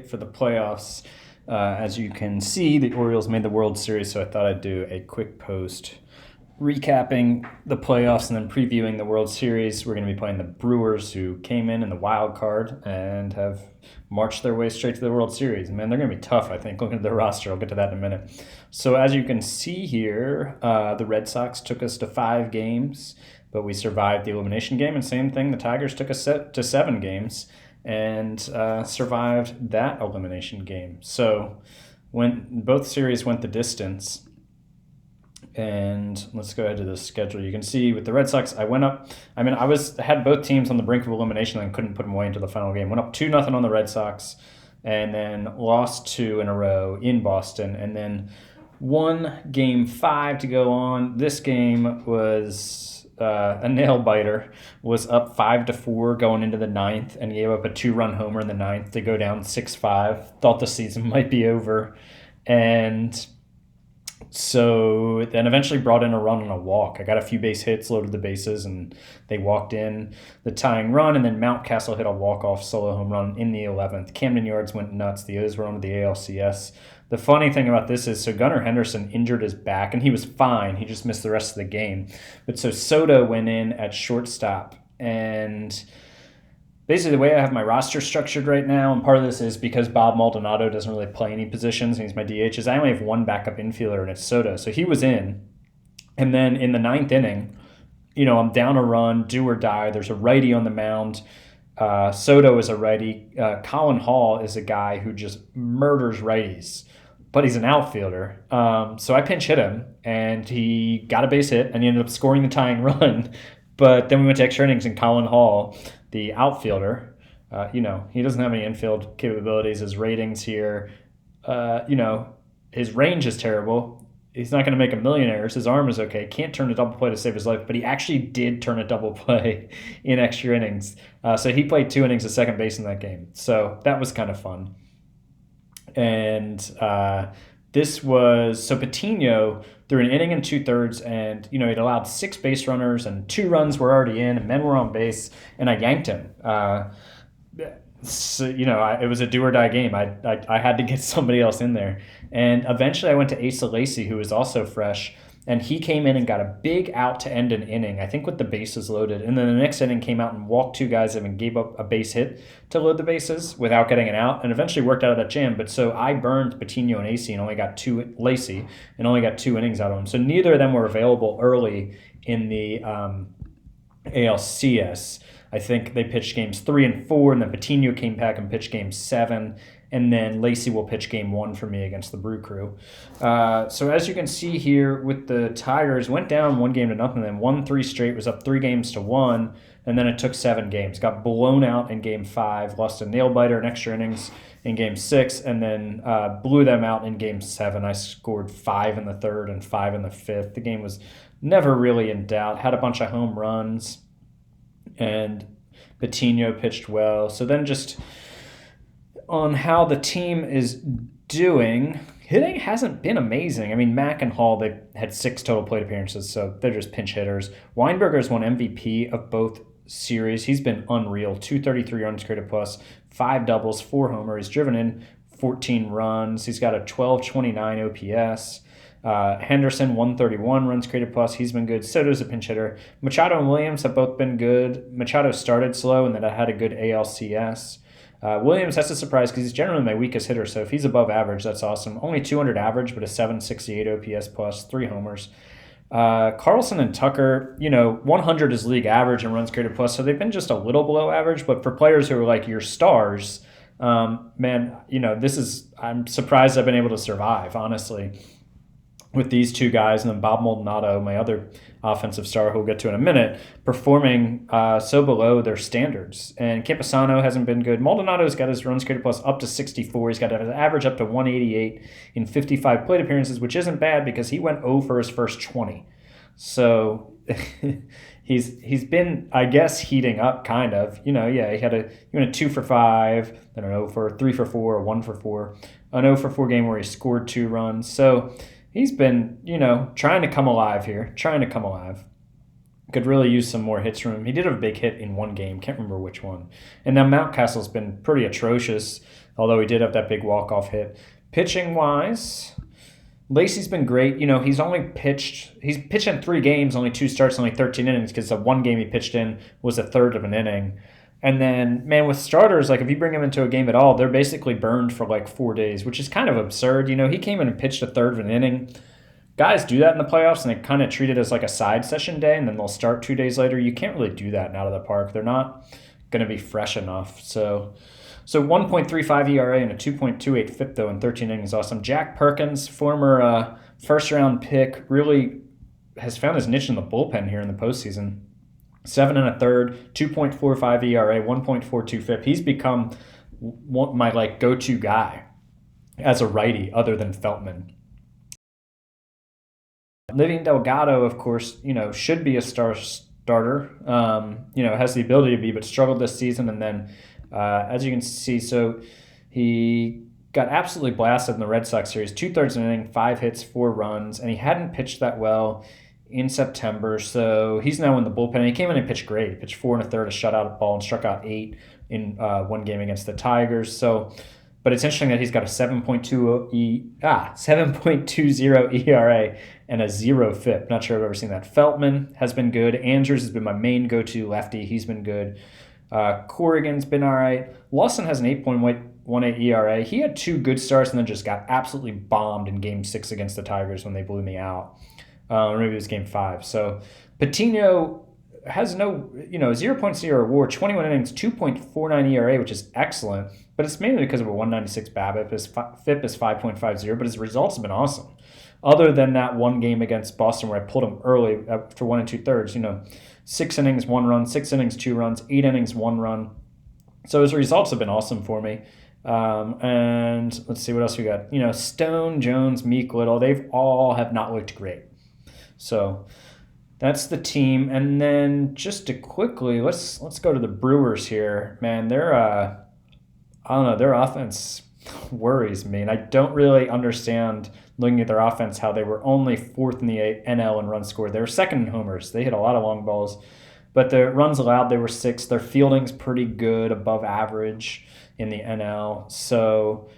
for the playoffs. As you can see, the Orioles made the World Series, so I thought I'd do a quick post recapping the playoffs and then previewing the World Series. We're going to be playing the Brewers, who came in the wild card and have marched their way straight to the World Series. Man, they're going to be tough, I think, looking at their roster. I'll get to that in a minute. So as you can see here, the Red Sox took us to 5 games, but we survived the elimination game. And same thing, the Tigers took us to 7 games and survived that elimination game. So when both series went the distance, and let's go ahead to the schedule. You can see with the Red Sox, I went up. I mean, had both teams on the brink of elimination and couldn't put them away into the final game. Went up 2-0 on the Red Sox, and then lost 2 in a row in Boston, and then won Game 5 to go on. This game was a nail biter. Was up 5-4 going into the 9th, and gave up a 2-run homer in the 9th to go down 6-5. Thought the season might be over, and so then eventually brought in a run on a walk. I got a few base hits, loaded the bases, and they walked in the tying run, and then Mountcastle hit a walk-off solo home run in the 11th. Camden Yards went nuts. The O's were on to the ALCS. The funny thing about this is, so Gunnar Henderson injured his back, and he was fine. He just missed the rest of the game. But so Soto went in at shortstop, and basically, the way I have my roster structured right now, and part of this is because Bob Maldonado doesn't really play any positions, and he's my DH, is I only have one backup infielder, and it's Soto. So he was in. And then in the 9th inning, I'm down a run, do or die. There's a righty on the mound. Soto is a righty. Colin Hall is a guy who just murders righties, but he's an outfielder. So I pinch hit him, and he got a base hit, and he ended up scoring the tying run. But then we went to extra innings, and Colin Hall, the outfielder, he doesn't have any infield capabilities. His ratings here, his range is terrible. He's not going to make a millionaires. His arm is okay. Can't turn a double play to save his life, but he actually did turn a double play in extra innings. So he played 2 innings at second base in that game. So that was kind of fun. And Patino threw an inning and 2/3, and he'd allowed 6 base runners, and 2 runs were already in, and men were on base, and I yanked him. It was a do or die game. I had to get somebody else in there, and eventually I went to Asa Lacy, who was also fresh, and he came in and got a big out to end an inning, I think with the bases loaded. And then the next inning came out and walked 2 guys and gave up a base hit to load the bases without getting an out, and eventually worked out of that jam. But so I burned Patino and Lacy and only got 2 innings out of them. So neither of them were available early in the ALCS. I think they pitched games 3 and 4, and then Patino came back and pitched game 7. And then Lacy will pitch game 1 for me against the Brew Crew. So as you can see here with the Tigers, went down 1-0, then won 3 straight, was up 3 games to 1, and then it took 7 games. Got blown out in game 5, lost a nail-biter in extra innings in game 6, and then blew them out in game 7. I scored 5 in the 3rd and 5 in the 5th. The game was never really in doubt. Had a bunch of home runs, and Patino pitched well. So then just on how the team is doing, hitting hasn't been amazing. I mean, Mack and Hall, they had 6 total plate appearances, so they're just pinch hitters. Weinberger's won MVP of both series. He's been unreal. 233 runs created plus, 5 doubles, 4 homers. He's driven in 14 runs. He's got a 1229 OPS. Henderson, 131 runs created plus. He's been good. Soto's a pinch hitter. Machado and Williams have both been good. Machado started slow and then had a good ALCS. Williams, that's a surprise because he's generally my weakest hitter, so if he's above average, that's awesome. Only 200 average, but a 768 OPS plus, 3 homers. Carlson and Tucker, 100 is league average and runs created plus, so they've been just a little below average, but for players who are like your stars, I'm surprised I've been able to survive, honestly, with these 2 guys, and then Bob Maldonado, my other offensive star, who we'll get to in a minute, performing so below their standards. And Camposano hasn't been good. Maldonado's got his runs created plus up to 64. He's got his average up to 188 in 55 plate appearances, which isn't bad because he went 0 for his first 20. So he's been, I guess, heating up kind of. He went a 2 for 5, then an 0 for 3 for 4, a 1 for 4, an 0 for 4 game where he scored 2 runs. So he's been, trying to come alive here, Could really use some more hits from him. He did have a big hit in one game, can't remember which one. And then Mountcastle's been pretty atrocious. although he did have that big walk-off hit. Pitching-wise, Lacey's been great. He's pitched in 3 games, only 2 starts, only 13 innings, because the one game he pitched in was a third of an inning. And then, man, with starters, like if you bring him into a game at all, they're basically burned for like 4 days, which is kind of absurd. He came in and pitched a third of an inning. Guys do that in the playoffs, and they kind of treat it as like a side session day, and then they'll start 2 days later. You can't really do that out of the park. They're not going to be fresh enough. So 1.35 ERA and a 2.28 FIP, though, in 13 innings is awesome. Jack Perkins, former first-round pick, really has found his niche in the bullpen here in the postseason. 7 1/3, 2.45 ERA, 1.42 FIP. He's become my go-to guy as a righty other than Feltman. Living Delgado, of course, should be a starter. Has the ability to be, but struggled this season. And then, as you can see, so he got absolutely blasted in the Red Sox series. 2/3 an inning, 5 hits, 4 runs, and he hadn't pitched that well in September. So he's now in the bullpen. And he came in and pitched great. He pitched 4 1/3, a shutout ball, and struck out 8 in one game against the Tigers. But it's interesting that he's got a 7.20 ERA and a 0 FIP. Not sure I've ever seen that. Feltman has been good. Andrews has been my main go-to lefty. He's been good. Corrigan's been all right. Lawson has an 8.18 ERA. He had 2 good starts and then just got absolutely bombed in Game 6 against the Tigers when they blew me out. Or maybe it was Game 5. So Patino has no, 0.0 WAR, 21 innings, 2.49 ERA, which is excellent, but it's mainly because of a 196 BABIP. His FIP is 5.50, but his results have been awesome. Other than that one game against Boston where I pulled him early for 1 2/3, 6 innings, 1 run, 6 innings, 2 runs, 8 innings, 1 run. So his results have been awesome for me. And let's see what else we got. Stone, Jones, Meek, Little, they've all have not looked great. So that's the team. And then just to quickly, let's go to the Brewers here. Man, their offense worries me. And I don't really understand, looking at their offense, how they were only 4th in the NL in runs scored. They were 2nd in homers. They hit a lot of long balls. But the runs allowed, they were 6th. Their fielding's pretty good, above average in the NL. So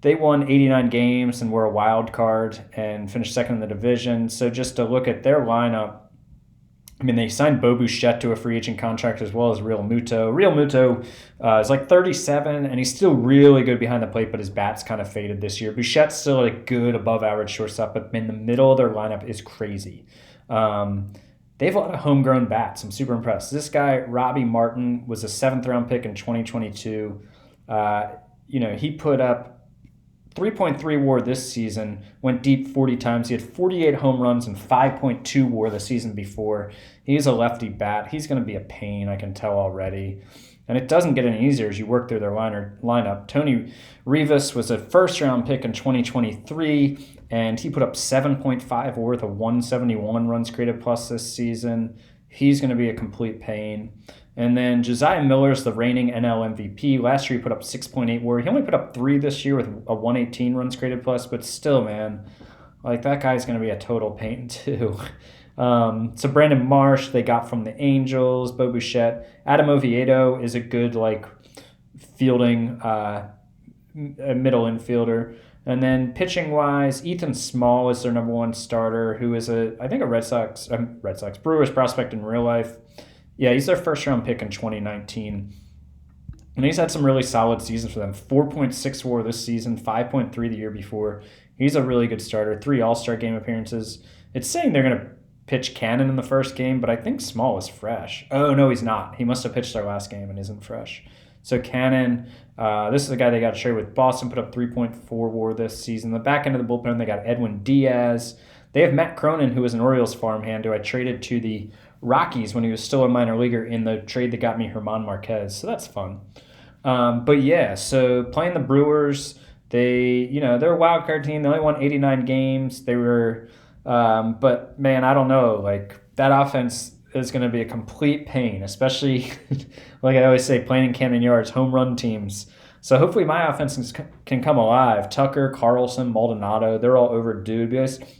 they won 89 games and were a wild card and finished 2nd in the division. So just to look at their lineup, they signed Bo Bichette to a free agent contract as well as Real Muto. Real Muto is like 37, and he's still really good behind the plate, but his bat's kind of faded this year. Bichette's still a good above-average shortstop, but in the middle of their lineup is crazy. They have a lot of homegrown bats. I'm super impressed. This guy, Robbie Martin, was a 7th-round pick in 2022. He put up 3.3 WAR this season, went deep 40 times. He had 48 home runs and 5.2 WAR the season before. He's a lefty bat. He's going to be a pain, I can tell already. And it doesn't get any easier as you work through their lineup. Tony Rivas was a first-round pick in 2023, and he put up 7.5 WAR with a 171 runs created plus this season. He's going to be a complete pain. And then Josiah Miller's the reigning NL MVP. Last year he put up 6.8 WAR. He only put up 3 this year with a 118 runs created plus, but still, man, that guy's going to be a total pain too. So Brandon Marsh they got from the Angels. Bo Bichette. Adam Oviedo is a good fielding middle infielder. And then pitching-wise, Ethan Small is their number 1 starter, who is a Brewers prospect in real life. Yeah, he's their first-round pick in 2019. And he's had some really solid seasons for them. 4.6 WAR this season, 5.3 the year before. He's a really good starter. 3 All-Star game appearances. It's saying they're going to pitch Cannon in the first game, but I think Small is fresh. Oh, no, he's not. He must have pitched their last game and isn't fresh. So Cannon, this is the guy they got traded with. Boston put up 3.4 WAR this season. The back end of the bullpen, they got Edwin Diaz. They have Matt Cronin, who was an Orioles farmhand, who I traded to the Rockies when he was still a minor leaguer in the trade that got me Herman Marquez. So that's fun. But yeah, so playing the Brewers, they're a wild card team. They only won 89 games. They were, but man, I don't know. That offense is going to be a complete pain, especially like I always say, playing in Camden Yards, home run teams. So hopefully my offense can come alive. Tucker, Carlson, Maldonado, they're all overdue. It'd be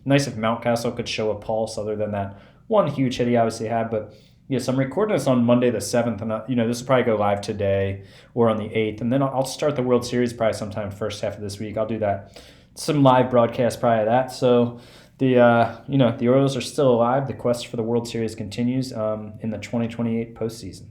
nice if Mountcastle could show a pulse other than that one huge hit he obviously had. But, Yes, I'm recording this on Monday the 7th, and this will probably go live today or on the 8th, and then I'll start the World Series probably sometime first half of this week. I'll do that, some live broadcast prior to that. So the Orioles are still alive. The quest for the World Series continues in the 2028 postseason.